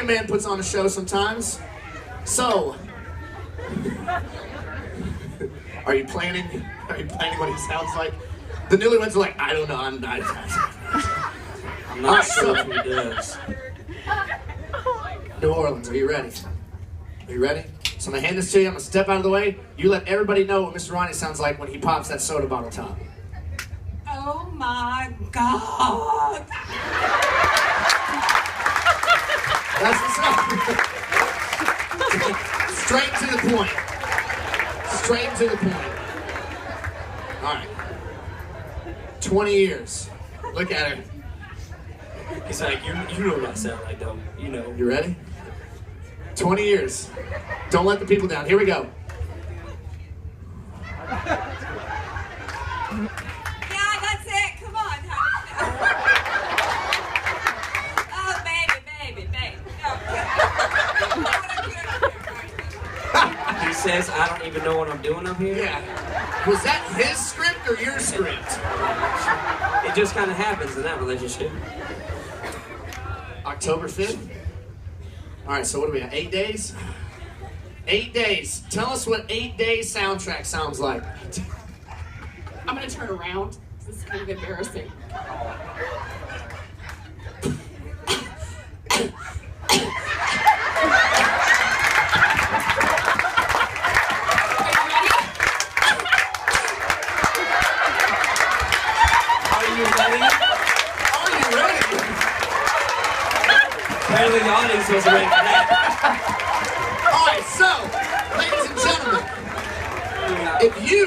man puts on a show sometimes. So, are you planning what he sounds like? The newlyweds are like, I don't know, I'm not sure if he does. New Orleans, are you ready? Are you ready? So I'm gonna hand this to you, I'm gonna step out of the way. You let everybody know what Mr. Ronnie sounds like when he pops that soda bottle top. Oh my God! That's what's up. Straight to the point. Straight to the point. All right. 20 years. Look at her. He's like, you know what I sound like, though. You know. You ready? 20 years. Don't let the people down. Here we go. Yeah, that's it. Come on, honey. Oh, baby. No. He says, I don't even know what I'm doing up here. Yeah. Was that his script or your script? It just kind of happens in that relationship. October 5th? All right, so what do we have? 8 days? 8 days. Tell us what 8-day soundtrack sounds like. I'm gonna turn around. This is kind of embarrassing. Apparently the audience was ready for that. All right, so, ladies and gentlemen, if you